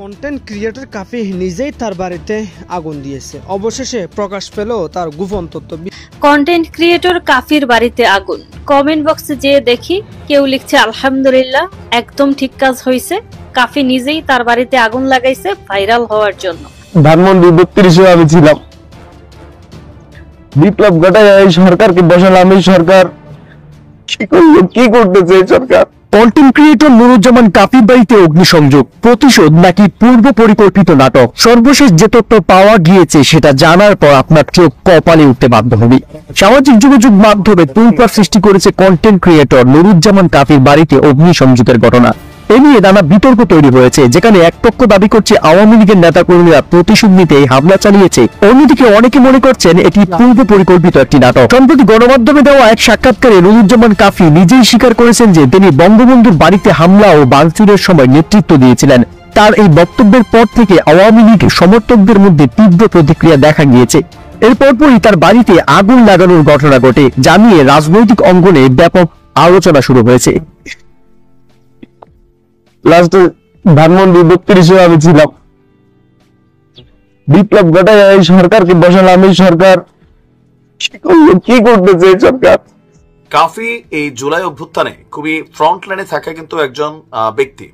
Content creator কাফি নিজেই তার বাড়িতে আগুন দিয়েছে। অবশেষে প্রকাশ পেল তার গোপন তথ্য। কন্টেন্ট ক্রিয়েটর কাফির বাড়িতে আগুন। কমেন্ট বক্সে যেয়ে দেখি কেউ লিখছে আলহামদুলিল্লাহ, একদম ঠিক কাজ হয়েছে। কাফি নিজেই তার বাড়িতে আগুন লাগাইছে ভাইরাল হওয়ার জন্য। ধানমন্ডি 32-এ আমি ছিলাম। বিপ্লব ঘটায় এই সরকারকে বসালাম। এই সরকার কি করতেছে? এই সরকার কন্টেন্ট ক্রিয়েটর নুরুজ্জামান কাফির বাড়িতে অগ্নিসংযোগ, প্রতিশোধ নাকি পূর্ব পরিকল্পিত নাটক? সর্বশেষ যে তথ্য পাওয়া গিয়েছে সেটা জানার পর আপনার চোখ কপালে উঠতে বাধ্য হবে। সামাজিক যোগাযোগ মাধ্যমে তোলপাড় সৃষ্টি করেছে কন্টেন্ট ক্রিয়েটর নুরুজ্জামান কাফির বাড়িতে অগ্নিসংযোগের ঘটনা। এ নিয়ে নানা বিতর্ক তৈরি হয়েছে, যেখানে এক পক্ষ দাবি করছে আওয়ামী লীগের নেতাকর্মীরা প্রতিশোধ নিতে এই হামলা চালিয়েছে, অন্যদিকে অনেকে মনে করছেন এটি পূর্ব পরিকল্পিত একটি নাটক। সম্প্রতি গণমাধ্যমে দেওয়া এক সাক্ষাৎকারে নুরুজ্জামান কাফি নিজেই স্বীকার করেছেন যে তিনি বঙ্গবন্ধুর বাড়িতে হামলা ও ভাঙচুরের সময় নেতৃত্ব দিয়েছিলেন। তার এই বক্তব্যের পর থেকে আওয়ামী লীগ সমর্থকদের মধ্যে তীব্র প্রতিক্রিয়া দেখা গিয়েছে। এর পরপরই তার বাড়িতে আগুন লাগানোর ঘটনা ঘটে, যা নিয়ে রাজনৈতিক অঙ্গনে ব্যাপক আলোচনা শুরু হয়েছে। লাস্টে ধানমন্ডি 32-এ আমি ছিলাম। বিপ্লব ঘটায় এই সরকারকে বসালাম। এই সরকার কি করতেছে? এই সরকার কাফি এই জুলাই অভ্যুত্থানে খুবই ফ্রন্ট লাইনে থাকা কিন্তু একজন ব্যক্তি।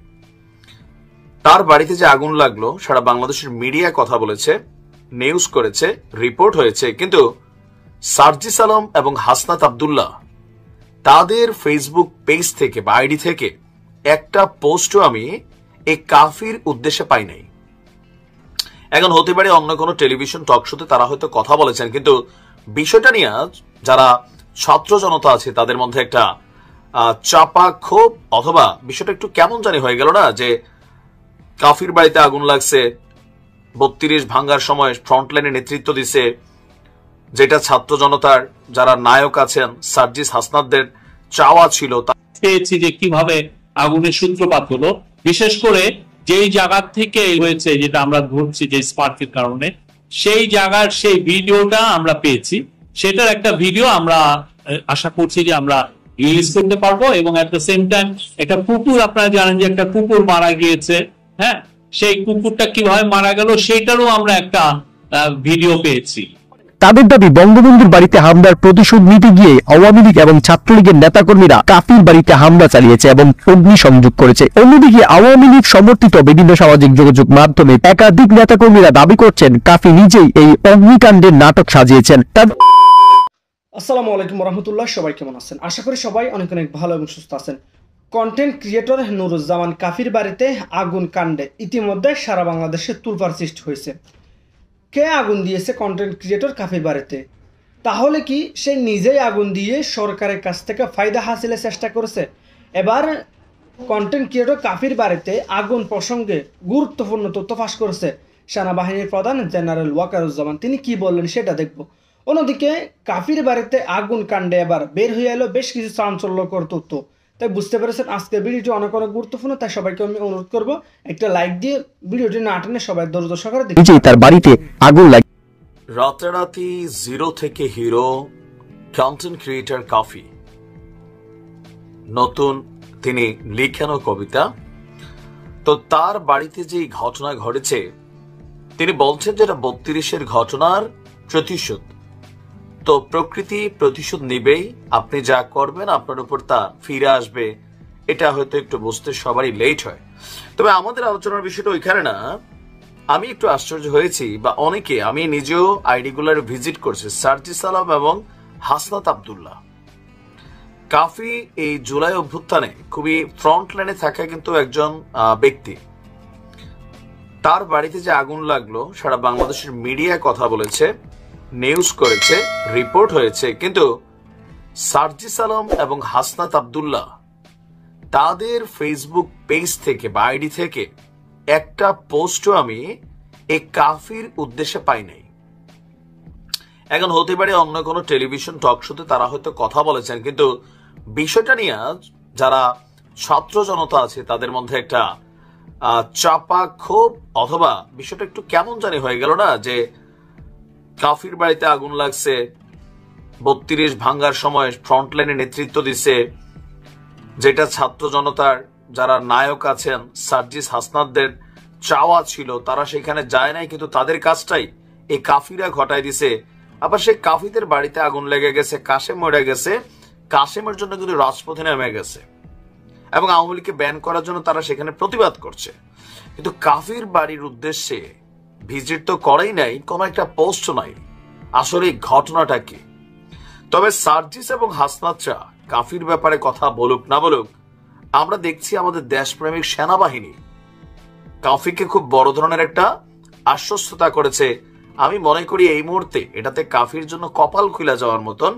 তার বাড়িতে যে আগুন লাগলো সারা বাংলাদেশের মিডিয়া কথা বলেছে, নিউজ করেছে, রিপোর্ট হয়েছে, কিন্তু সার্জিস আলম এবং হাসনাত আব্দুল্লাহ তাদের ফেসবুক পেজ থেকে বা আইডি থেকে একটা পোস্টও আমি এই কাফির উদ্দেশ্যে পাই নাই। এখন হতে পারে অন্য কোনো টেলিভিশন টক শোতে তারা হয়তো কথা বলেছেন, কিন্তু বিষয়টা নিয়ে যারা ছাত্র জনতা আছে তাদের মধ্যে একটা চাপা ক্ষোভ, অথবা বিষয়টা একটু কেমন জানি হয়ে গেল না, যে কাফির বাড়িতে আগুন লাগছে, 32 ভাঙ্গার সময় ফ্রন্টলাইনে নেতৃত্ব দিছে, যেটা ছাত্র জনতার যারা নায়ক আছেন সার্জিস হাসনাতদের চাওয়া ছিল। পেয়েছি যে কিভাবে আগুনের সূত্রপাত হলো, বিশেষ করে যেই জায়গা থেকে হয়েছে, যেটা আমরা ধরছি যে স্পার্কের কারণে, সেই জায়গার সেই ভিডিওটা আমরা পেয়েছি। সেটার একটা ভিডিও আমরা আশা করছি যে আমরা রিলিজ করতে পারবো। এবং এট দ্য সেম টাইম একটা কুকুর, আপনারা জানেন যে একটা কুকুর মারা গিয়েছে, হ্যাঁ, সেই কুকুরটা কিভাবে মারা গেল সেটারও আমরা একটা ভিডিও পেয়েছি। তাদের দাবি বঙ্গবন্ধুর বাড়িতে হামলার প্রতিশোধ নিতে গিয়ে আওয়ামী লীগ এবং ছাত্রলীগের নেতাকর্মীরা কাফির বাড়িতে হামলা চালিয়েছে এবং অগ্নিসংযোগ করেছে। অন্যদিকে আওয়ামী লীগ সমর্থিত বিভিন্ন সামাজিক যোগাযোগ মাধ্যমে একাধিক নেতাকর্মীরা দাবি করছেন কাফি নিজেই এই অগ্নিকাণ্ডের নাটক সাজিয়েছেন। আসসালামু আলাইকুম রহমতুল্লাহ, সবাই কেমন আছেন? আশা করি সবাই অনেক অনেক ভালো এবং সুস্থ আছেন। কন্টেন্ট ক্রিয়েটর নুরুজ্জামান কাফির বাড়িতে আগুন কাণ্ডে ইতিমধ্যে সারা বাংলাদেশে তোলপাড় সৃষ্টি হয়েছে। কে আগুন দিয়েছে কন্টেন্ট ক্রিয়েটর কাফির বাড়িতে? তাহলে কি সে নিজেই আগুন দিয়ে সরকারের কাছ থেকে ফায়দা হাসিলের চেষ্টা করেছে? এবার কন্টেন্ট ক্রিয়েটর কাফির বাড়িতে আগুন প্রসঙ্গে গুরুত্বপূর্ণ তথ্য ফাঁস করেছে সেনাবাহিনীর প্রধান জেনারেল ওয়াকারুজ্জামান। তিনি কি বললেন সেটা দেখব। অন্যদিকে কাফির বাড়িতে আগুন কাণ্ডে এবার বের হয়ে এলো বেশ কিছু চাঞ্চল্যকর তথ্য। তাই বুঝতে পেরেছেন আজকের ভিডিওটি অনেক অনেক গুরুত্বপূর্ণ। তাই সবাইকে আমি অনুরোধ করবো একটা লাইক দিয়ে ভিডিওটি না টেনে সবাই ধৈর্য সহকারে দেখুন। তার বাড়িতে আগুন লাগে। রাতারাতি জিরো থেকে হিরো কন্টেন্ট ক্রিয়েটর কাফি, নতুন তিনি লিখানো কবিতা। তো তার বাড়িতে যে ঘটনা ঘটেছে, তিনি বলছেন যেটা 32-এর ঘটনার প্রতিশোধ। তো প্রকৃতি প্রতিশোধ নিবেই, আপনি যা করবেন আপনার উপর তা ফিরে আসবে। এটা হয়তো একটু বুঝতে সবারই লেট হয়, তবে আমাদের আলোচনার বিষয়টা ওইখানে না। আমি একটু আশ্চর্য হয়েছি, বা অনেকে, আমি নিজেও আইডিগুলার ভিজিট করছি, সার্জিস আলম এবং হাসনাত আব্দুল্লাহ। কাফি এই জুলাই অভ্যুত্থানে খুবই ফ্রন্ট লাইনে থাকা কিন্তু একজন ব্যক্তি। তার বাড়িতে যে আগুন লাগলো সারা বাংলাদেশের মিডিয়া কথা বলেছে, নিউজ করেছে, রিপোর্ট হয়েছে, কিন্তু সার্জিস আলম এবং হাসনাত আব্দুল্লাহ তাদের ফেসবুক পেজ থেকে বা আইডি থেকে একটা পোস্টও আমি এই কাফির উদ্দেশ্যে পাই নাই। এখন হতে পারে অন্য কোনো টেলিভিশন টক শোতে তারা হয়তো কথা বলেছেন, কিন্তু বিষয়টা নিয়ে যারা ছাত্র জনতা আছে তাদের মধ্যে একটা চাপা ক্ষোভ, অথবা বিষয়টা একটু কেমন জানি হয়ে গেল না, যে কাফির বাড়িতে আগুন লাগছে, 32 ভাঙ্গার সময় ফ্রন্টলাইনে নেতৃত্ব দিছে, যেটা ছাত্র জনতার যারা নায়ক আছেন সার্জিস হাসনাতদের চাওয়া ছিল, তারা সেখানে যায় নাই, কিন্তু তাদের কাজটাই এই কাফিরা ঘটায় দিছে। আবার সেই কাফিদের বাড়িতে আগুন লেগে গেছে, কাশেম মরে গেছে, কাশেমের জন্য কিন্তু রাজপথে নেমে গেছে এবং আওয়ামী লীগকে ব্যান করার জন্য তারা সেখানে প্রতিবাদ করছে। কিন্তু কাফির বাড়ির উদ্দেশ্যে ভিজিট তো করেই নাই, কোন একটা পোস্ট নাই। আসলে ঘটনাটা কি? তবে সার্জিস এবং হাসনাতরা কাফির ব্যাপারে কথা বলুক না বলুক, আমরা দেখছি আমাদের দেশপ্রেমিক সেনাবাহিনী কাফিরকে খুব বড় ধরনের একটা আশ্বস্ততা করেছে। আমি মনে করি এই মুহূর্তে এটাতে কাফির জন্য কপাল খুলে যাওয়ার মতন।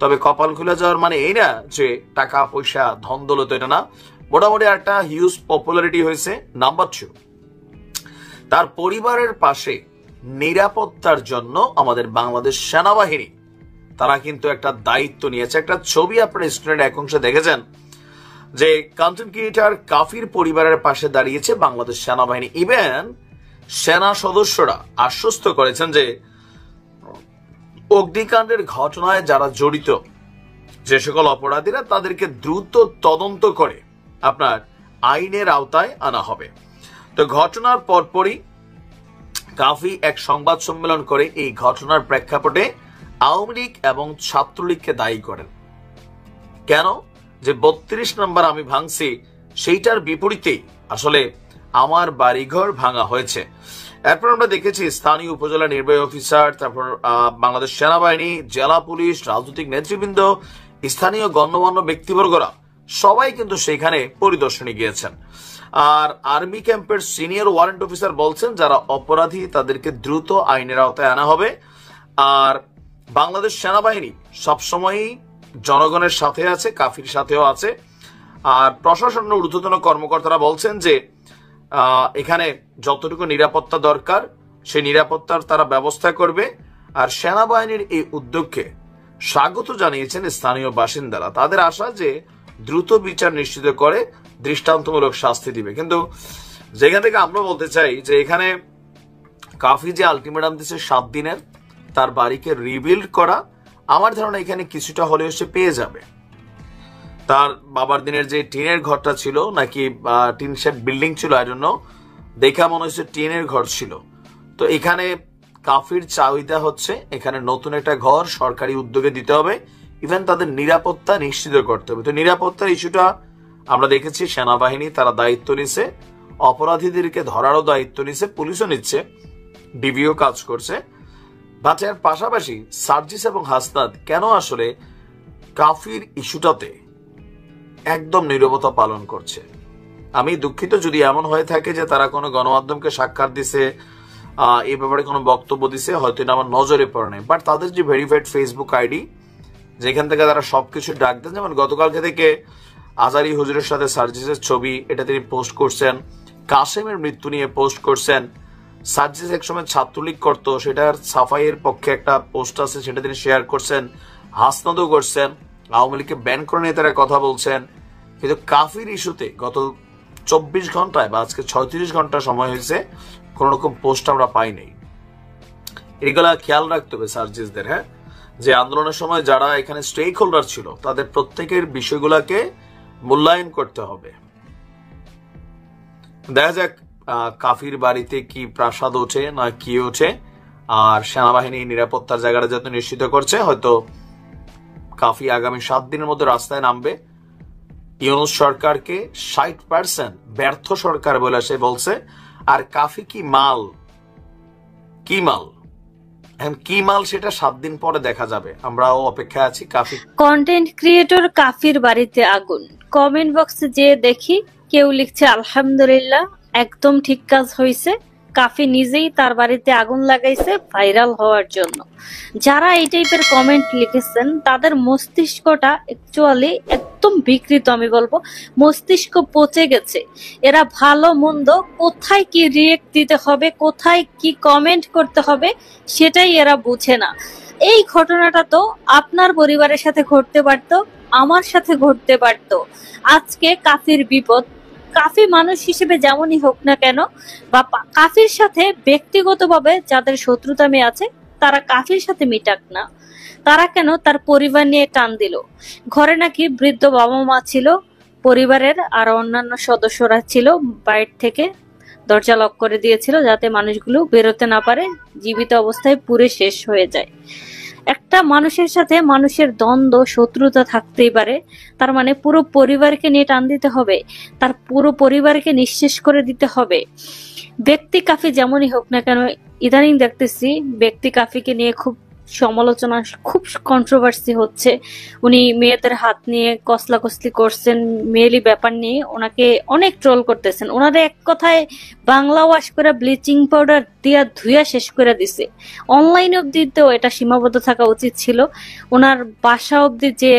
তবে কপাল খুলে যাওয়ার মানে এই না যে টাকা পয়সা ধন দৌলত, এটা না। মোটামুটি একটা হিউজ পপুলারিটি হয়েছে। নাম্বার 2, তার পরিবারের পাশে নিরাপত্তার জন্য আমাদের বাংলাদেশ সেনাবাহিনী তারা কিন্তু একটা দায়িত্ব নিয়েছে। একটা ছবি আপনার স্ক্রিনের এক অংশে দেখেছেন যে কন্টেন্ট ক্রিয়েটর কাফির পরিবারের পাশে দাঁড়িয়েছে বাংলাদেশ সেনাবাহিনী। ইভেন সেনা সদস্যরা আশ্বস্ত করেছেন যে অগ্নিকাণ্ডের ঘটনায় যারা জড়িত, যে সকল অপরাধীরা, তাদেরকে দ্রুত তদন্ত করে আপনার আইনের আওতায় আনা হবে। তো ঘটনার পরপরই কাফি এক সংবাদ সম্মেলন করে এই ঘটনার প্রেক্ষাপটে আওয়ামী লীগ এবং ছাত্রলীগকে দায়ী করেন। কেন? যে 32 নম্বর আমি ভাঙছি, সেইটার বিপরীতে আসলে আমার বাড়িঘর ভাঙা হয়েছে। এরপর আমরা দেখেছি স্থানীয় উপজেলা নির্বাহী অফিসার, তারপর বাংলাদেশ সেনাবাহিনী, জেলা পুলিশ, রাজনৈতিক নেতৃবৃন্দ, স্থানীয় গণ্যমান্য ব্যক্তিবর্গরা সবাই কিন্তু সেখানে পরিদর্শনে গিয়েছেন। আর আর্মি ক্যাম্পের সিনিয়র ওয়ারেন্ট অফিসার বলছেন যারা অপরাধী তাদেরকে দ্রুত আইনের আওতায় আনা হবে। আর বাংলাদেশ সেনাবাহিনী সবসময়ই জনগণের সাথে আছে, কাফির সাথেও আছে। আর প্রশাসনের ঊর্ধ্বতন কর্মকর্তারা বলছেন যে এখানে যতটুকু নিরাপত্তা দরকার সেই নিরাপত্তার তারা ব্যবস্থা করবে। আর সেনাবাহিনীর এই উদ্যোগকে স্বাগত জানিয়েছেন স্থানীয় বাসিন্দারা। তাদের আশা যে দ্রুত বিচার নিশ্চিত করে দৃষ্টান্তমূলক শাস্তি দিবে। কিন্তু যেখান থেকে আমরা বলতে চাই যে এখানে কাফি যে আলটিমেটাম দিচ্ছে 7 দিনের, তার বাড়িকে রিবিল্ড করা, আমার ধারণা এখানে কিছুটা হলেও সে পেয়ে যাবে। তার বাবার দিনের যে টিনের ঘরটা ছিল, নাকি টিন শেড বিল্ডিং ছিল, আই ডোন্ট নো, দেখা মনে হচ্ছে টিনের ঘর ছিল। তো এখানে কাফির চাহিদা হচ্ছে এখানে নতুন একটা ঘর সরকারি উদ্যোগে দিতে হবে, ইভেন তাদের নিরাপত্তা নিশ্চিত করতে হবে। তো নিরাপত্তার ইস্যুটা আমরা দেখেছি সেনাবাহিনী তারা দায়িত্ব নিচ্ছে, অপরাধীদেরকে ধরারও দায়িত্ব নিচ্ছে, পুলিশও নিচ্ছে, ডিবিও কাজ করছে। বাট এর পাশাপাশি সার্জিস এবং হাসনাত কেন আসলে কাফির ইস্যুটাতে একদম নীরবতা পালন করছে? আমি দুঃখিত যদি এমন হয়ে থাকে যে তারা কোনো গণমাধ্যমকে সাক্ষাৎ দিছে, এই ব্যাপারে কোনো বক্তব্য দিছে, হয়তো এটা আমার নজরে পড়ে নাই। বাট তাদের যে ভেরিফাইড ফেসবুক আইডি, যেখান থেকে তারা সবকিছু ডাক দেন, যেমন গতকালকে থেকে আজারি হুজুরের সাথে সার্জিসের ছবি এটা তিনি পোস্ট করছেন, কাশেমের মৃত্যু নিয়ে পোস্ট করছেন। সার্জিস একসময় ছাত্রলীগ করতো, সেটার সাফাইয়ের পক্ষে একটা পোস্ট আছে, সেটা তিনি শেয়ার করছেন, হাসনাদও করছেন, আওয়ামী লীগকে ব্যান করে নিয়ে তারা কথা বলছেন। কিন্তু কাফির ইস্যুতে গত 24 ঘন্টায় বা আজকে 36 ঘন্টা সময় হয়েছে, কোন রকম পোস্ট আমরা পাই নাই। এগুলা খেয়াল রাখতে হবে সার্জিসদের, হ্যাঁ, যে আন্দোলনের সময় যারা এখানে স্টেক হোল্ডার ছিল তাদের প্রত্যেকের বিষয়গুলাকে মূল্যায়ন করতে হবে। দেখা যাক কাফির বাড়িতে কি প্রাসাদ ওঠে না কি ওঠে। আর সেনাবাহিনী নিরাপত্তার জায়গাটা যত নিশ্চিত করছে, হয়তো কাফি আগামী 7 দিনের মধ্যে রাস্তায় নামবে। ইউনূস সরকারকে 60% ব্যর্থ সরকার বলে সে বলছে। আর কাফি কি মাল, কি মাল, এখন কি মাল সেটা 7 দিন পরে দেখা যাবে। আমরাও অপেক্ষায় আছি। কাফি কন্টেন্ট ক্রিয়েটর কাফির বাড়িতে আগুন, কমেন্ট বক্সে যে দেখি কেউ লিখছে আলহামদুলিল্লাহ, একদম ঠিক কাজ হয়েছে। কাফি নিজেই তার বাড়িতে আগুন লাগাইছে ভাইরাল হওয়ার জন্য। যারা এই টাইপের কমেন্ট লিখেছেন তাদের মস্তিষ্কটা অ্যাকচুয়ালি একদম বিকৃত, আমি বলবো মস্তিষ্ক পচে গেছে। এরা ভালো মন্দ কোথায় কি রিয়েক্ট দিতে হবে, কোথায় কি কমেন্ট করতে হবে সেটাই এরা বুঝে না। এই ঘটনাটা তো আপনার পরিবারের সাথে ঘটতে পারতো, আমার সাথে ঘটতে পারতো। আজকে কাফির বিপদ, কাফি মানুষ হিসেবে যেমনই হোক না কেন, বা কাফির সাথে ব্যক্তিগতভাবে যাদের শত্রুতামি আছে তারা কাফির সাথে মিটাক না, তারা কেন তার পরিবার নিয়ে টান দিল। ঘরে নাকি বৃদ্ধ বাবা মা ছিল, পরিবারের আর অন্যান্য সদস্যরা ছিল বাইরে থেকে, দরজা লক করে দিয়েছিল যাতে মানুষগুলো বেরোতে না পারে, জীবিত অবস্থায় পুড়ে শেষ হয়ে যায়। একটা মানুষের সাথে মানুষের দ্বন্দ্ব, শত্রুতা থাকতেই পারে, তার মানে পুরো পরিবারকে নিয়ে টান দিতে হবে, তার পুরো পরিবারকে নিঃশেষ করে দিতে হবে। ব্যক্তি কাফি যেমনই হোক না কেন, ইদানিং দেখতেছি ব্যক্তি কাফিকে নিয়ে খুব সমালোচনা, খুব কন্ট্রোভার্সি হচ্ছে। উনি মেয়েদের হাত নিয়ে কসলাকসলি করছেন, মেয়েলি ব্যাপার নিয়ে ওনাকে অনেক ট্রোল করতেছেন। ওনারা এক কথায় বাংলা ওয়াশ করে ব্লিচিং পাউডার দিয়া ধুইয়া শেষ করে দিছে। অনলাইন অব্দিতেও এটা সীমাবদ্ধ থাকা উচিত ছিল। ওনার বাসা অব্দি যে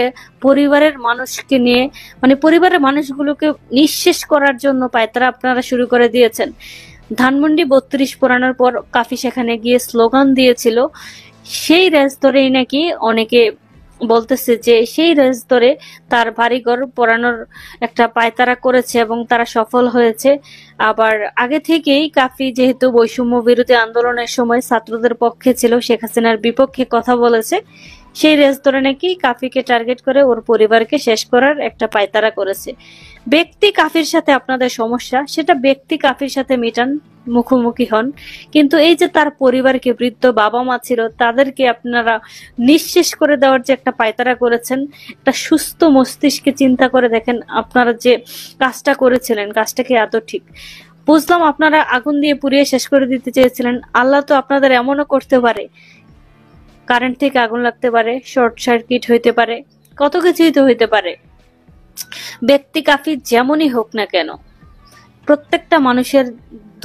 পরিবারের মানুষকে নিয়ে, মানে পরিবারের মানুষগুলোকে নিঃশেষ করার জন্য পায়তারা আপনারা শুরু করে দিয়েছেন। ধানমন্ডি 32 পোড়ানোর পর কাফি সেখানে গিয়ে স্লোগান দিয়েছিল, সেই রেস ধরেই নাকি অনেকে বলতেছে যে সেই রেস ধরে তার বাড়িঘর পোড়ানোর একটা পায়তারা করেছে এবং তারা সফল হয়েছে। আবার আগে থেকেই কাফি যেহেতু বৈষম্য বিরোধী আন্দোলনের সময় ছাত্রদের পক্ষে ছিল, শেখ হাসিনার বিপক্ষে কথা বলেছে, সেই রেস ধরে নাকি কাফিকে টার্গেট করে ওর পরিবারকে শেষ করার একটা পায়তারা করেছে। ব্যক্তি কাফির সাথে আপনাদের সমস্যা, সেটা ব্যক্তি কাফির সাথে মিটান, মুখোমুখি হন। কিন্তু এই যে তার পরিবারকে, বৃদ্ধ বাবা মা ছিল, তাদেরকে আপনারা নিঃশেষ করে দেওয়ার যে একটা পায়তারা করেছেন, একটা সুস্থ মস্তিষ্কে চিন্তা করে দেখেন আপনারা যে কাজটা করেছিলেন, কাজটা কি এত ঠিক? বুঝলাম আপনারা আগুন দিয়ে পুড়িয়ে শেষ করে দিতে চেয়েছিলেন, আল্লাহ তো আপনাদের এমনও করতে পারে, কারেন্ট থেকে আগুন লাগতে পারে, শর্ট সার্কিট হইতে পারে, কত কিছুই তো হইতে পারে। ব্যক্তি কাফি যেমনই হোক না কেন, প্রত্যেকটা মানুষের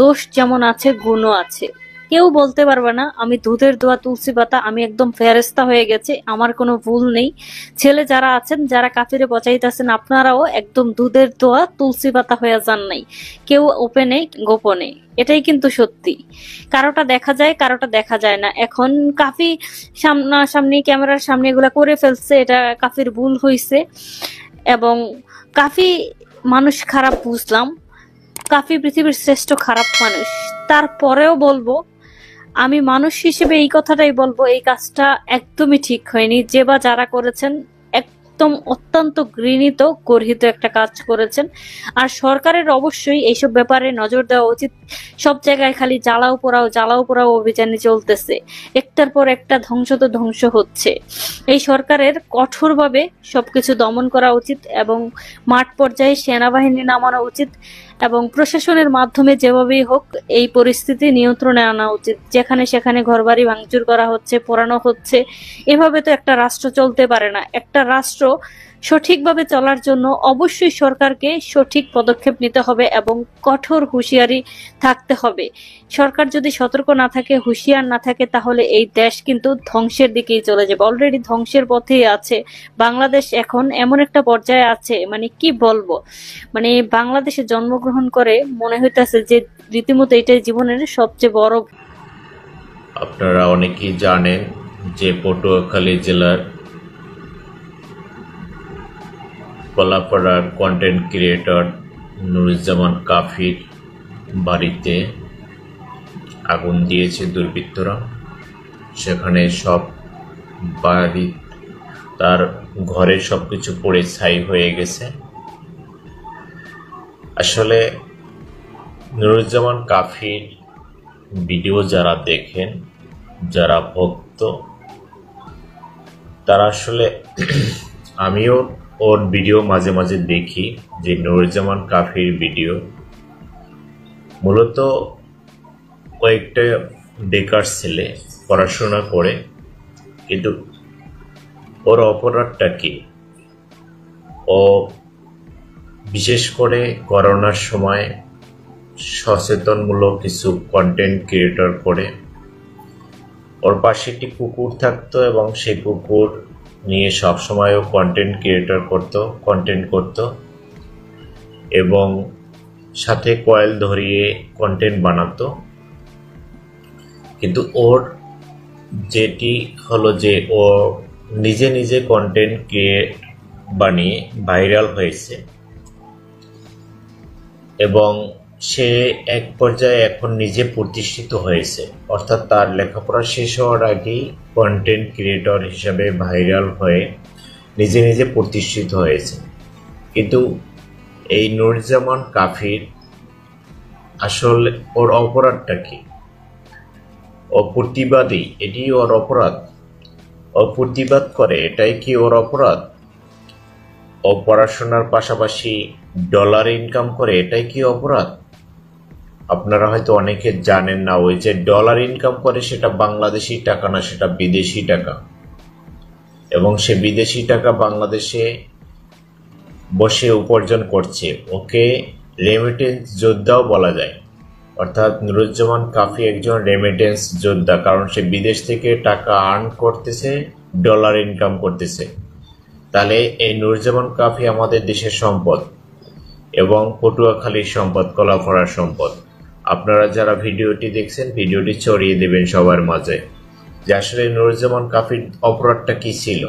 দোষ যেমন আছে, গুণও আছে। কেউ বলতে পারবে না আমি দুধের দোয়া তুলসী পাতা, আমি একদম ফেরেস্তা হয়ে গেছে, আমার কোনো ভুল নেই। ছেলে যারা আছেন, যারা কাফিরে বচাইতেছেন, আপনারাও একদম দুধের দোয়া তুলসী পাতা হয়ে যান নাই। কেউ ওপেনে গোপনে, এটাই কিন্তু সত্যি। কারোটা দেখা যায়, কারোটা দেখা যায় না। এখন কাফি সামনাসামনি ক্যামেরার সামনে এগুলা করে ফেলছে, এটা কাফির ভুল হইছে। এবং কাফি মানুষ খারাপ বুঝলাম, কাফি পৃথিবীর শ্রেষ্ঠ খারাপ মানুষ। তারপরেও বলবো, আমি মানুষ হিসেবে এই কথাটাই বলবো, এই কাজটা একদমই ঠিক হয়নি। যে বা যারা করেছেন একদম অত্যন্ত ঘৃণিত, গর্হিত একটা কাজ করেছেন। আর সরকারের অবশ্যই এইসব ব্যাপারে নজর দেওয়া উচিত। সব জায়গায় খালি জ্বালাও পোড়াও অভিযানে চলতেছে, একটার পর একটা ধ্বংস তো ধ্বংস হচ্ছে। এই সরকারের কঠোরভাবে সবকিছু দমন করা উচিত এবং মাঠ পর্যায়ে সেনাবাহিনী নামানো উচিত এবং প্রশাসনের মাধ্যমে যেভাবেই হোক এই পরিস্থিতি নিয়ন্ত্রণে আনা উচিত। যেখানে সেখানে ঘরবাড়ি ভাঙচুর করা হচ্ছে, পোড়ানো হচ্ছে, এভাবে তো একটা রাষ্ট্র চলতে পারে না। একটা রাষ্ট্র সঠিকভাবে চলার জন্য অবশ্যই সরকারকে সঠিক পদক্ষেপ নিতে হবে এবং কঠোর হুঁশিয়ারি থাকতে হবে। সরকার যদি সতর্ক না থাকে, হুঁশিয়ার না থাকে, তাহলে এই দেশ কিন্তু ধ্বংসের দিকেই চলে যাবে। অলরেডি ধ্বংসের পথেই আছে বাংলাদেশ। এখন এমন একটা পর্যায়ে আছে, মানে কি বলবো, মানে বাংলাদেশে জন্মগ্রহণ করে মনে হইতেছে যে রীতিমতো এটাই জীবনের সবচেয়ে বড়। আপনারা অনেকেই জানেন যে পটুয়াখালী জেলার কলাপাড়ার কন্টেন্ট ক্রিয়েটর নুরুজ্জামান কাফির বাড়িতে আগুন দিয়েছে দুর্বৃত্তরা। সেখানে সব বাড়ি, তার ঘরের সবকিছু পড়ে ছাই হয়ে গেছে। আসলে নুরুজ্জামান কাফির ভিডিও যারা দেখেন, যারা ভক্ত, তারা আসলে, আমিও ওর ভিডিও মাঝে মাঝে দেখি, যে নুরুজ্জামান কাফির ভিডিও মূলত কয়েকটা বেকার ছেলে পড়াশোনা করে, কিন্তু ওর অপরাধটা কি, ও বিশেষ করে করোনার সময় সচেতনমূলক কিছু কন্টেন্ট ক্রিয়েটর করে। ওর পাশে একটি কুকুর থাকতো এবং সেই কুকুর নিয়ে সবসময় ও কন্টেন্ট করতো এবং সাথে কয়েল ধরিয়ে কন্টেন্ট বানাতো। কিন্তু ওর যেটি হলো যে ও নিজে নিজে কন্টেন্ট ক্রিয়েট বানিয়ে ভাইরাল হয়েছে এবং সে এক পর্যায়ে এখন নিজে প্রতিষ্ঠিত হয়েছে। অর্থাৎ তার লেখাপড়া শেষ হওয়ার আগেই কন্টেন্ট ক্রিয়েটর হিসাবে ভাইরাল হয়ে নিজে নিজে প্রতিষ্ঠিত হয়েছে। কিন্তু এই নুরুজ্জামান কাফির আসলে ওর অপরাধটা কি? ও প্রতিবাদী, এটি ওর অপরাধ? ও প্রতিবাদ করে, এটাই কি ওর অপরাধ? ও পড়াশোনার পাশাপাশি ডলার ইনকাম করে, এটাই কি অপরাধ? আপনারা হয়তো অনেকে জানেন না, ওই যে ডলার ইনকাম করে সেটা বাংলাদেশি টাকা না, সেটা বিদেশি টাকা, এবং সে বিদেশি টাকা বাংলাদেশে বসে উপার্জন করছে। ওকে রেমিটেন্স যোদ্ধাও বলা যায়, অর্থাৎ নুরুজ্জামান কাফি একজন রেমিটেন্স যোদ্ধা, কারণ সে বিদেশ থেকে টাকা আর্ন করতেছে, ডলার ইনকাম করতেছে। তাহলে এই নুরুজ্জামান কাফি আমাদের দেশের সম্পদ এবং পটুয়াখালীর সম্পদ, কলাপাড়ার সম্পদ। আপনারা যারা ভিডিওটি দেখছেন, ভিডিওটি ছড়িয়ে দেবেন সবার মাঝে যে আসলে নুরুজ্জামান কাফির অপরাধটা কি ছিল।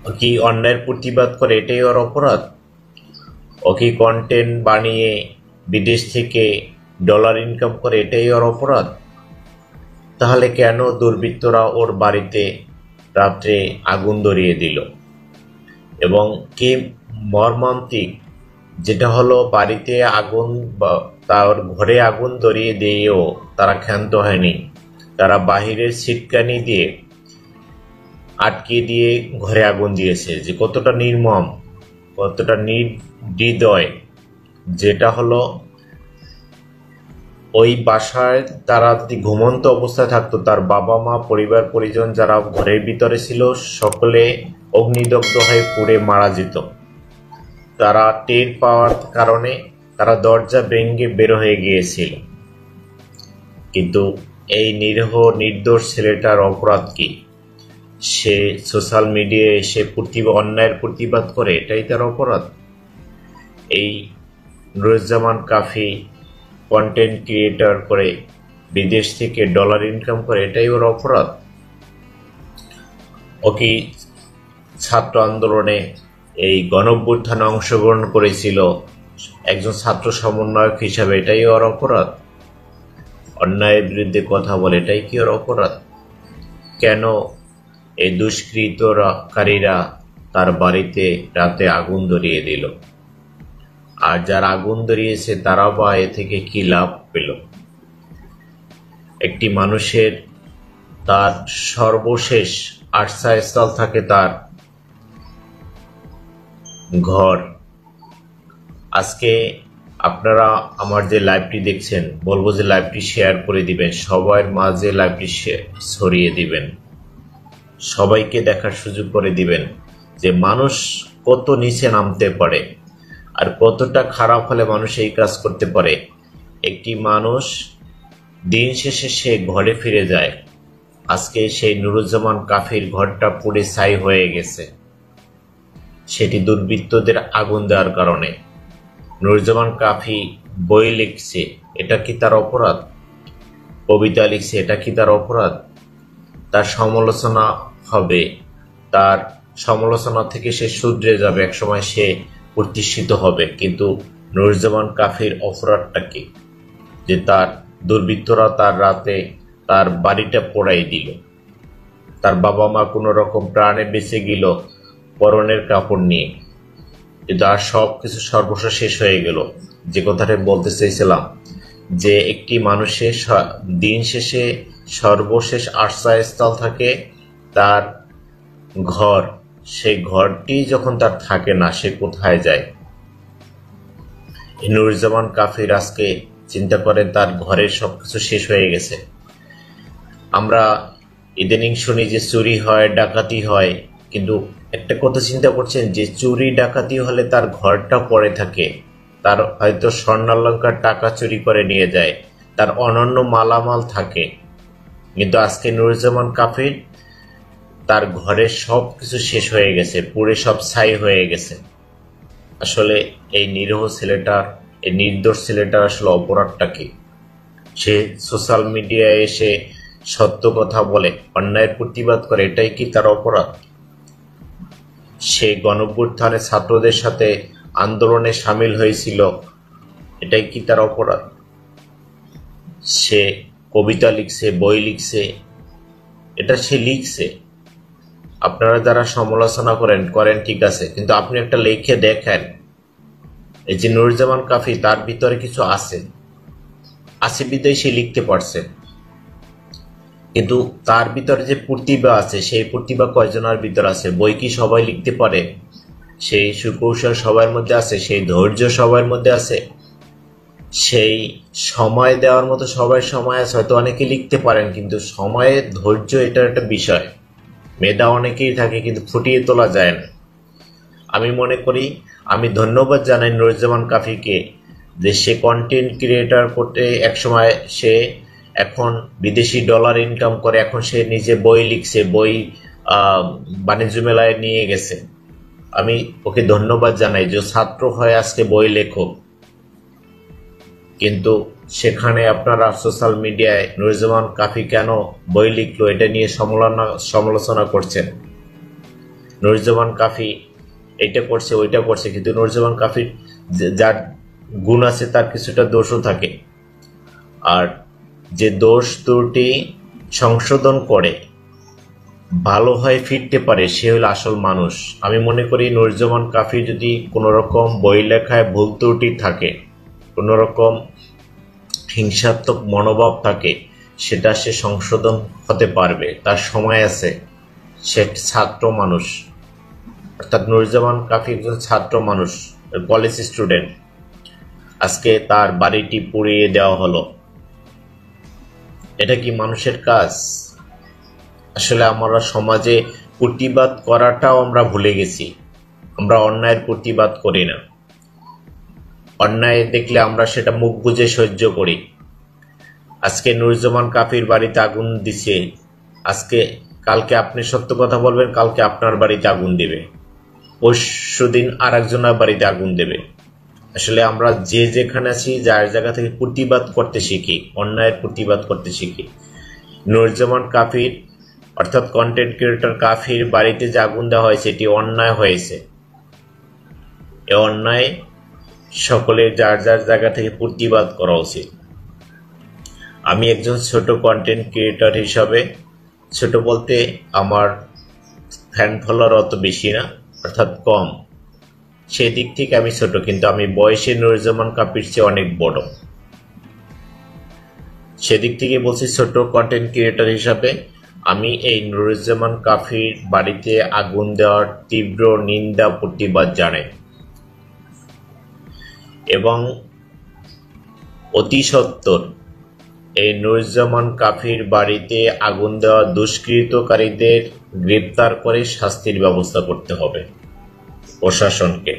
ও কি অন্যায়ের প্রতিবাদ করে, এটাই ওর অপরাধ? ও কি কন্টেন্ট বানিয়ে বিদেশ থেকে ডলার ইনকাম করে, এটাই ওর অপরাধ? তাহলে কেন দুর্বৃত্তরা ওর বাড়িতে রাত্রে আগুন ধরিয়ে দিল? এবং কি মর্মান্তিক, যেটা হলো বাড়িতে আগুন বা তার ঘরে আগুন ধরিয়ে দিয়েও তারা ক্ষান্ত হয়নি, তারা বাহিরের ছিটকানি দিয়ে আটকে দিয়ে ঘরে আগুন দিয়েছে। যে কতটা নির্মম, কতটা নির্দয়, যেটা হলো ওই বাসায় তারা যদি ঘুমন্ত অবস্থায় থাকতো, তার বাবা মা পরিবার পরিজন যারা ঘরের ভিতরে ছিল সকলে অগ্নিদগ্ধ হয়ে পুড়ে মারা যেত। তারা টের পাওয়ার কারণে তারা দরজা ভেঙে বের হয়ে গিয়েছিল। কিন্তু এই নিরীহ নির্দোষ ছেলেটার অপরাধ কি? সে সোশ্যাল মিডিয়ায় এসে অন্যায়ের প্রতিবাদ করে, এটাই তার অপরাধ? এই নুরুজ্জামান কাফি কন্টেন্ট ক্রিয়েটর করে বিদেশ থেকে ডলার ইনকাম করে, এটাই ওর অপরাধ? ও কি ছাত্র আন্দোলনে এই গণঅভ্যুত্থানে অংশগ্রহণ করেছিল একজন ছাত্র সমন্বয়ক হিসাবে, এটাই ওর অপরাধ? অন্যায়ের বিরুদ্ধে কথা বলে, এটাই কি ওর অপরাধ? কেন এই দুষ্কৃতকারীরা তার বাড়িতে রাতে আগুন ধরিয়ে দিল? আর যারা আগুন ধরিয়েছে তারাও বা এ থেকে কি লাভ পেল? একটি মানুষের তার সর্বশেষ আশ্রয়স্থল থাকে তার ঘর। আজকে আপনারা আমার যে লাইভটি দেখছেন, বলবো যে লাইভটি শেয়ার করে দিবেন, সবার মাঝে লাইভটি ছড়িয়ে দিবেন, সবাইকে দেখার সুযোগ করে দিবেন যে মানুষ কত নিচে নামতে পারে আর কতটা খারাপ হলে মানুষ এই কাজ করতে পারে। একটি মানুষ দিন শেষে সে ঘরে ফিরে যায়। আজকে সেই নুরুজ্জামান কাফির ঘরটা পুড়ে ছাই হয়ে গেছে, সেটি দুর্বৃত্তদের আগুন দেওয়ার কারণে। নুরুজ্জামান কাফি বই লিখছে, এটা কি তার অপরাধ? কবিতা লিখছে, এটা কি তার অপরাধ? তার সমালোচনা হবে, তার সমালোচনা থেকে সে শুধরে যাবে, একসময় সে প্রতিষ্ঠিত হবে। কিন্তু নুরুজ্জামান কাফির অপরাধটা কি? যে তার দুর্বৃত্তরা তার রাতে তার বাড়িটা পোড়াই দিল, তার বাবা মা কোনো রকম প্রাণে বেঁচে গেল পরনের কাপড় নিয়ে, কিন্তু আর সব কিছু সর্বশেষ শেষ হয়ে গেল। যে কথাটা বলতে চাইছিলাম, যে একটি মানুষের দিন শেষে সর্বশেষ আশ্রয়স্থল থাকে তার ঘর, সেই ঘরটি যখন তার থাকে না, সে কোথায় যায়? নুরুজ্জামান কাফির আজকে চিন্তা করেন, তার ঘরের সবকিছু শেষ হয়ে গেছে। আমরা ইদানিং শুনি যে চুরি হয়, ডাকাতি হয়, কিন্তু একটা কথা চিন্তা করছেন যে চুরি ডাকাতি হলে তার ঘরটা পড়ে থাকে, তার হয়তো স্বর্ণালঙ্কার টাকা চুরি করে নিয়ে যায়, তার অনন্য মালামাল থাকে, কিন্তু আজকে নুরুজ্জামান কাফির তার ঘরের সব কিছু শেষ হয়ে গেছে, পুড়ে সব ছাই হয়ে গেছে। আসলে এই নিরীহ ছেলেটার, এই নির্দোষ ছেলেটার আসলে অপরাধটা কি? সে সোশ্যাল মিডিয়ায় এসে সত্য কথা বলে, অন্যায়ের প্রতিবাদ করে, এটাই কি তার অপরাধ? সে গণঅভ্যুত্থানে ছাত্রদের সাথে আন্দোলনে সামিল হয়েছিল, এটাই কি তার অপরাধ? সে কবিতা লিখছে, বই লিখছে, এটা সে লিখছে। আপনারা যারা সমালোচনা করেন ঠিক আছে, কিন্তু আপনি একটা লেখে দেখেন এই যে নুরুজ্জামান কাফি, তার ভিতরে কিছু আছে বিধায় সে লিখতে পারছে, কিন্তু তার ভিতরে যে প্রতিভা আছে সেই প্রতিভা কয়জনের ভিতর আছে? বই কি সবাই লিখতে পারে? সেই সুকৌশল সবার মধ্যে আছে, সেই ধৈর্য সবার মধ্যে আছে, সেই সময় দেওয়ার মতো সবার সময় আছে। হয়তো অনেকে লিখতে পারেন, কিন্তু সময়ে ধৈর্য এটার একটা বিষয়। মেধা অনেকেই থাকে, কিন্তু ফুটিয়ে তোলা যায় না। আমি মনে করি, আমি ধন্যবাদ জানাই নুরুজ্জামান কাফিকে যে সে কন্টেন্ট ক্রিয়েটর করতে একসময়, সে এখন বিদেশি ডলার ইনকাম করে, এখন সে নিজে বই লিখছে, বই বাণিজ্য মেলায় নিয়ে গেছে। আমি ওকে ধন্যবাদ জানাই যে ছাত্র হয়ে আজকে বই লেখক। কিন্তু সেখানে আপনারা সোশ্যাল মিডিয়ায় নুরুজ্জামান কাফি কেন বই লিখলো এটা নিয়ে সমালোচনা করছেন। নুরুজ্জামান কাফি এটা করছে, ওইটা করছে, কিন্তু নুরুজ্জামান কাফির যার গুণ আছে তার কিছুটা দোষও থাকে। আর যে দোষ ত্রুটি সংশোধন করে ভালো হয়ে ফিরতে পারে, সে হলো আসল মানুষ। আমি মনে করি নুরুজ্জামান কাফি যদি কোনো রকম বই লেখায় ভুল ত্রুটি থাকে, কোনো রকম হিংসাত্মক মনোভাব থাকে, সেটা সে সংশোধন হতে পারবে, তার সময় আছে। সে ছাত্র মানুষ, অর্থাৎ নুরুজ্জামান কাফি একজন ছাত্র মানুষ, কলেজ স্টুডেন্ট। আজকে তার বাড়িটি পুড়িয়ে দেওয়া হলো, এটা কি মানুষের কাজ? আসলে আমরা সমাজে প্রতিবাদ করাটাও আমরা ভুলে গেছি। আমরা অন্যায়ের প্রতিবাদ করি না, অন্যায় দেখলে আমরা সেটা মুখ বুজে সহ্য করি। আজকে নুরুজ্জামান কাফির বাড়িতে আগুন দিছে, কালকে আপনি সত্য কথা বলবেন, কালকে আপনার বাড়িতে আগুন দেবে, পরশুদিন আর একজনের বাড়িতে আগুন দেবে। আসলে আমরা যে যেখানে আছি, যার জায়গা থেকে প্রতিবাদ করতে শিখি, অন্যায়ের প্রতিবাদ করতে শিখি। নুরুজ্জামান কাফির অর্থাৎ কন্টেন্ট ক্রিয়েটর কাফির বাড়িতে যে আগুন দেওয়া হয়েছে, এটি অন্যায় হয়েছে। এ অন্যায় সকলের যার যার জায়গা থেকে প্রতিবাদ করা উচিত। আমি একজন ছোট কন্টেন্ট ক্রিয়েটর হিসাবে, ছোট বলতে আমার ফ্যান ফলোয়ার অত বেশি না, অর্থাৎ কম, সেই দিক থেকে আমি ছোট, কিন্তু আমি বয়সে নুরুজ্জামান কাফির চেয়ে অনেক বড়। সেদিক থেকে বলছি ছোট কন্টেন্ট ক্রিয়েটর হিসাবে আমি এই নুরুজ্জামান কাফির বাড়িতে আগুন দেওয়ার তীব্র নিন্দা প্রতিবাদ জানাই, এবং অতি সত্বর এই নুরুজ্জামান কাফির বাড়িতে আগুন দেওয়া দুষ্কৃতকারীদের গ্রেপ্তার করে শাস্তির ব্যবস্থা করতে হবে প্রশাসনকে।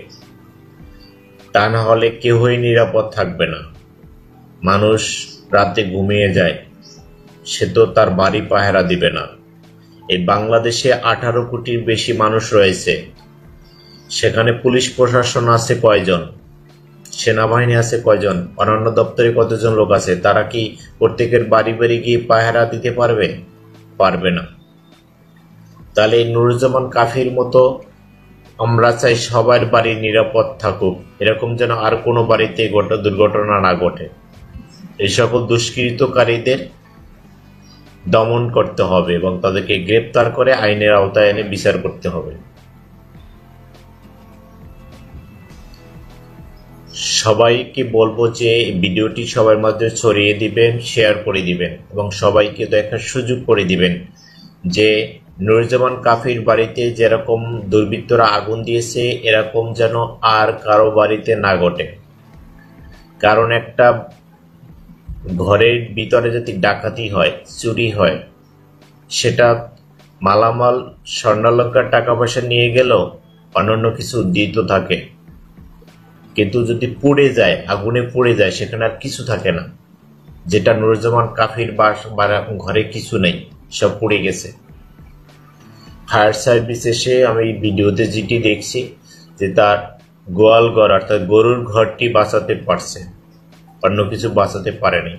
তা না হলে কেউই নিরাপদ থাকবে না। মানুষ রাতে ঘুমিয়ে যায়, সে তো তার বাড়ি পাহারা দিবে না। এই বাংলাদেশে 18 কোটির বেশি মানুষ রয়েছে, সেখানে পুলিশ প্রশাসন আছে কয়জন, সেনাবাহিনী আছে কয়জন, অন্যান্য দপ্তরে কতজন লোক আছে? তারা কি প্রত্যেকের বাড়ি বাড়ি গিয়ে পাহারা দিতে পারবে? পারবে না। তাহলে এই নুরুজ্জামান কাফির মতো আমরা চাই সবার বাড়ি নিরাপদ থাকুক, এরকম যেন আর কোনো বাড়িতে দুর্ঘটনা না ঘটে। এই সকল দুষ্কৃতকারীদের দমন করতে হবে এবং তাদেরকে গ্রেপ্তার করে আইনের আওতায় এনে বিচার করতে হবে। সবাইকে বলবো যে ভিডিওটি সবার মধ্যে ছড়িয়ে দিবেন, শেয়ার করে দিবেন এবং সবাইকে দেখার সুযোগ করে দিবেন যে নুরুজ্জামান কাফির বাড়িতে যেরকম দুর্বৃত্তরা আগুন দিয়েছে, এরকম যেন আর কারো বাড়িতে না ঘটে। কারণ একটা ঘরের ভিতরে যদি ডাকাতি হয়, চুরি হয়, সেটা মালামাল স্বর্ণালঙ্কার টাকা পয়সা নিয়ে গেলেও অন্যান্য কিছু উদ্ধৃত থাকে, কিন্তু যদি পুড়ে যায়, আগুনে পুড়ে যায়, সেখানে আর কিছু থাকে না। যেটা নুরুজ্জামান কাফির ঘরে কিছু নেই, সব পুড়ে গেছে। ফায়ার সার্ভিস এসে আমি ভিডিওতে যেটি দেখছি যে তার গোয়াল ঘর অর্থাৎ গরুর ঘরটি বাঁচাতে পারছে, অন্য কিছু বাঁচাতে পারেনি।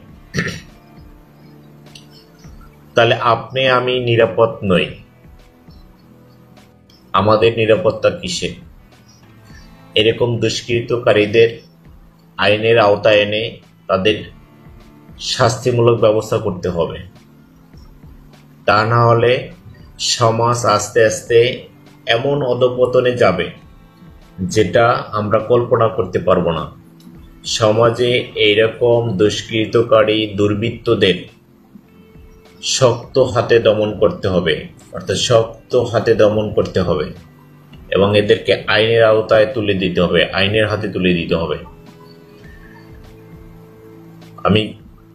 তাহলে আপনি আমি নিরাপদ নই, আমাদের নিরাপত্তা কিসে? এরকম দুষ্কৃতকারীদের আইনের আওতায় এনে তাদের শাস্তিমূলক ব্যবস্থা করতে হবে। তা না হলে সমাজ আস্তে আস্তে এমন অধঃপতনে যাবে যেটা আমরা কল্পনা করতে পারবো না। সমাজে এইরকম দুষ্কৃতকারী দুর্বৃত্তদের শক্ত হাতে দমন করতে হবে, অর্থাৎ শক্ত হাতে দমন করতে হবে এবং এদেরকে আইনের আওতায় তুলে দিতে হবে, আইনের হাতে তুলে দিতে হবে। আমি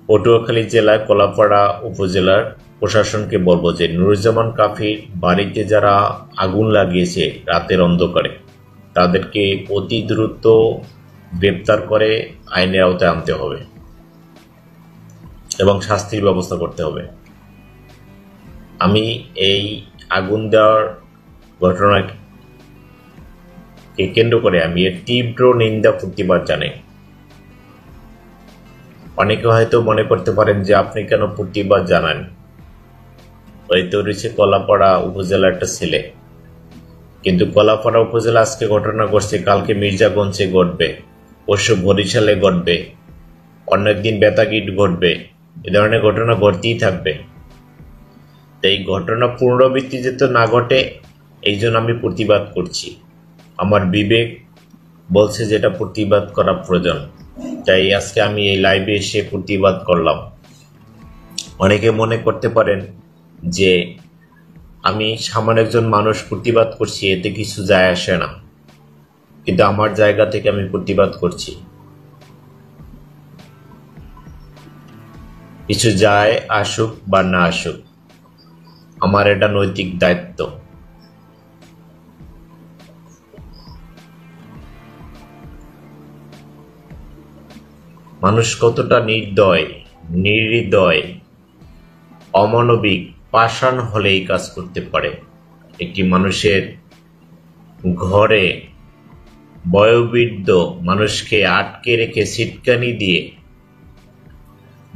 পটুয়াখালী জেলার কলাপাড়া উপজেলার প্রশাসনকে বলবো যে নুরুজ্জামান কাফির বাড়িতে যারা আগুন লাগিয়েছে রাতের অন্ধকারে, তাদেরকে অতি দ্রুত গ্রেপ্তার করে আইনের আওতায় আনতে হবে এবং শাস্তির ব্যবস্থা করতে হবে। আমি এই আগুন দেওয়ার ঘটনাকে কেন্দ্র করে আমি এর তীব্র নিন্দা প্রতিবাদ জানাই। অনেকে হয়তো মনে করতে পারেন যে আপনি কেন প্রতিবাদ জানান, হয়তো রয়েছে কলাপাড়া উপজেলার একটা ছেলে, কিন্তু কলাপাড়া উপজেলা আজকে ঘটনা ঘটছে, কালকে মির্জাগঞ্জে ঘটবে, পরশু বরিশালে ঘটবে, অন্য একদিন বেতাগিট ঘটবে, এ ধরনের ঘটনা ঘটতেই থাকবে। এই ঘটনা পুনরাবৃত্তি যাতে না ঘটে এই জন্য আমি প্রতিবাদ করছি। আমার বিবেক বলছে যেটা প্রতিবাদ করা প্রয়োজন, তাই আজকে আমি এই লাইভে এসে প্রতিবাদ করলাম। অনেকে মনে করতে পারেন যে আমি সামান্য একজন মানুষ প্রতিবাদ করছি, এতে কিছু যায় আসে না, কিন্তু আমার জায়গা থেকে আমি প্রতিবাদ করছি। কিছু যায় আসুক বা না আসুক, আমার এটা নৈতিক দায়িত্ব। মানুষ কতটা নির্দয়, নির্হৃদয়, অমানবিক, পাষাণ হলে এই কাজ করতে পারে। একটি মানুষের ঘরে বয়োবৃদ্ধ মানুষকে আটকে রেখে সিটকানি দিয়ে,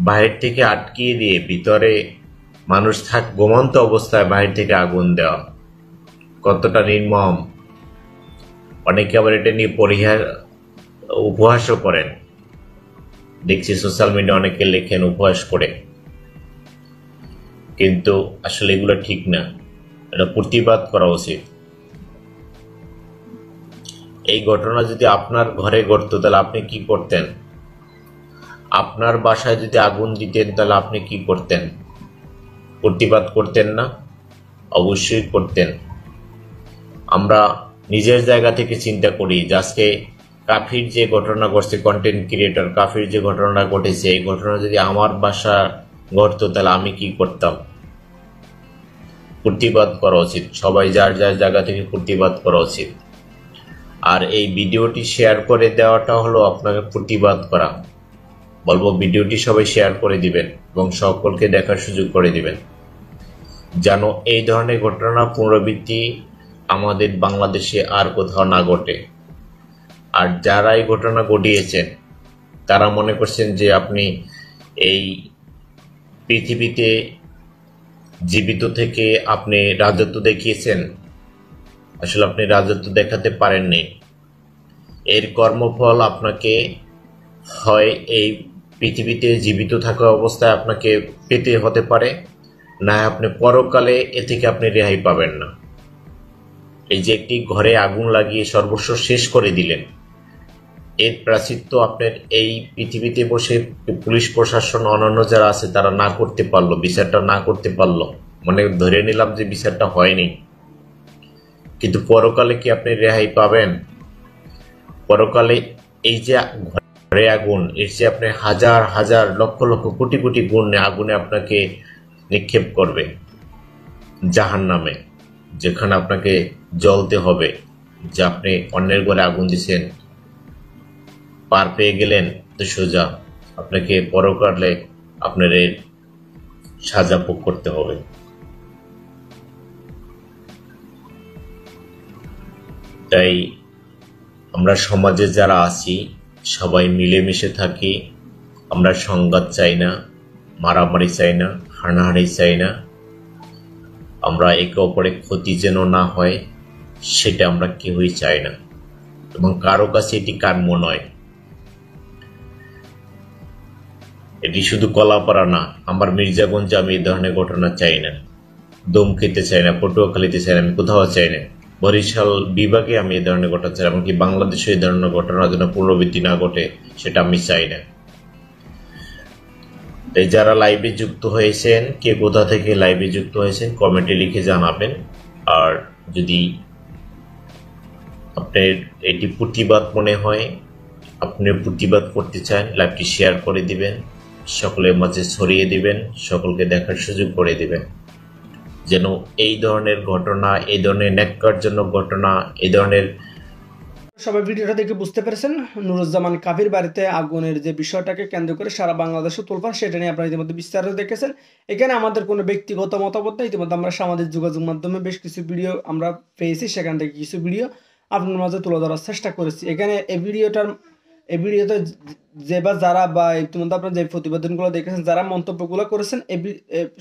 বাহির থেকে আটকিয়ে দিয়ে, ভিতরে মানুষ ঘুমন্ত অবস্থায় বাহির থেকে আগুন দেওয়া কতটা নির্মম। অনেকে আবার এটা নিয়ে উপহাসও করেন, দেখছি সোশ্যাল মিডিয়া অনেকে লেখেন উপহাস করে, কিন্তু আসলে এগুলো ঠিক না, এটা প্রতিবাদ করা উচিত। এই ঘটনা যদি আপনার ঘরে ঘটতো তাহলে আপনি কি করতেন? আপনার বাসায় যদি আগুন দিতেন তাহলে আপনি কি করতেন? প্রতিবাদ করতেন না? অবশ্যই করতেন। আমরা নিজের জায়গা থেকে চিন্তা করি যে আজকে কাফির যে ঘটনা ঘটছে, কন্টেন্ট ক্রিয়েটর কাফির যে ঘটনা ঘটেছে, এই ঘটনা যদি আমার বাসা ঘটতো তাহলে আমি কি করতাম? প্রতিবাদ করা উচিত, সবাই যার যার জায়গা থেকে প্রতিবাদ করা উচিত। আর এই ভিডিওটি শেয়ার করে দেওয়াটা হলো আপনাকে প্রতিবাদ করা। বলবো ভিডিওটি সবাই শেয়ার করে দিবেন এবং সকলকে দেখার সুযোগ করে দিবেন, যেন এই ধরনের ঘটনা পুনরাবৃত্তি আমাদের বাংলাদেশে আর কোথাও না ঘটে। আর যারা এই ঘটনা ঘটিয়েছেন তারা মনে করছেন যে আপনি এই পৃথিবীতে জীবিত থেকে আপনি রাজত্ব দেখিয়েছেন। আসলে আপনি রাজত্ব দেখাতে পারেননি। এর কর্মফল আপনাকে হয় এই পৃথিবীতে জীবিত থাকা অবস্থায় আপনাকে পেতে হতে পারে, না আপনি পরকালে এ থেকে আপনি রেহাই পাবেন না। এই যে একটি ঘরে আগুন লাগিয়ে সর্বস্ব শেষ করে দিলেন, এর প্রায়শ্চিত্ত আপনার এই পৃথিবীতে বসে পুলিশ প্রশাসন অন্যান্য যারা আছে তারা না করতে পারলো, বিচারটা না করতে পারলো, মানে ধরে নিলাম যে বিচারটা হয়নি, কিন্তু পরকালে কি আপনি রেহাই পাবেন? পরকালে এই যে ঘরে আগুন, এর যে আপনি হাজার হাজার লক্ষ লক্ষ কোটি কোটি আগুনে আপনাকে নিক্ষেপ করবে জাহান্নামে, যেখানে আপনাকে জ্বলতে হবে। যে আপনি অন্যের ঘরে আগুন দিচ্ছেন, পার পেয়ে গেলেন তো সোজা আপনাকে পরকালে আপনার এর সাজা ভোগ করতে হবে। তাই আমরা সমাজে যারা আছি সবাই মিলেমিশে থাকি। আমরা সংঘাত চাই না, মারামারি চাই না, হানাহানি চাই না। আমরা একে অপরের ক্ষতি যেন না হয় সেটা আমরা কেউই চাই না, এবং কারো কাছে এটি কাম্য নয়। এটি শুধু কলাপাড়া না, আমার মির্জাগঞ্জে আমি এই ধরনের ঘটনা চাই না, দম খেতে চাই না, পটুয়াখালীতে চাই না, আমি কোথাও চাই না। বরিশাল বিভাগে আমি এই ধরনের ঘটনা চাই, এমনকি বাংলাদেশে এই ধরনের ঘটনার জন্য পুনরাবৃত্তি না ঘটে, সেটা আমি চাই না। তাই যারা লাইভে যুক্ত হয়েছেন, কে কোথা থেকে লাইভে যুক্ত হয়েছেন কমেন্টে লিখে জানাবেন। আর যদি আপনার এটি প্রতিবাদ মনে হয়, আপনি প্রতিবাদ করতে চান, লাইভটি শেয়ার করে দিবেন, সকলের মাঝে ছড়িয়ে দিবেন, সকলকে দেখার সুযোগ করে দিবেন, যেন এই ধরনের ঘটনা, এই ধরনের ন্যাক্কারজনক ঘটনা, এই ধরনের সবাই ভিডিওটা দেখে বুঝতে পেরেছেন নুরুজ্জামান কাফির বাড়িতে আগুনের যে বিষয়টাকে কেন্দ্র করে সারা বাংলাদেশে তোলপাড়, সেটা নিয়ে আপনারা ইতিমধ্যে বিস্তারিত দেখেছেন। এখানে আমাদের কোনো ব্যক্তিগত মতামত নেই। ইতিমধ্যে আমরা সামাজিক যোগাযোগ মাধ্যমে বেশ কিছু ভিডিও আমরা পেয়েছি, সেখান থেকে কিছু ভিডিও আপনার মাঝে তুলে ধরার চেষ্টা করেছি। এখানে এই ভিডিওতে যে বা যারা বা ইতিমধ্যে আপনারা যে প্রতিবেদনগুলো দেখেছেন, যারা মন্তব্যগুলো করেছেন,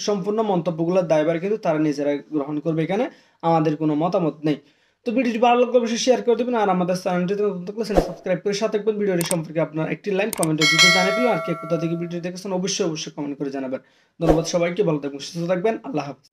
সম্পূর্ণ মন্তব্যগুলোর দায়ভার কিন্তু তারা নিজেরা গ্রহণ করবে, এখানে আমাদের কোনো মতামত নেই। তো ভিডিওটি ভালো লাগলে অবশ্যই শেয়ার করে দেবেন, আর আমাদের চ্যানেলটিতে নতুন থাকলে সাবস্ক্রাইব করে সাথে থাকবেন। ভিডিওটি সম্পর্কে আপনার একটি লাইন কমেন্টে যদি জানাবেন, আর কে কোথা থেকে ভিডিও দেখেছেন অবশ্যই কমেন্ট করে জানাবেন। ধন্যবাদ সবাইকে, ভালো থাকবেন, সুস্থ থাকবেন, আল্লাহ হাফেজ।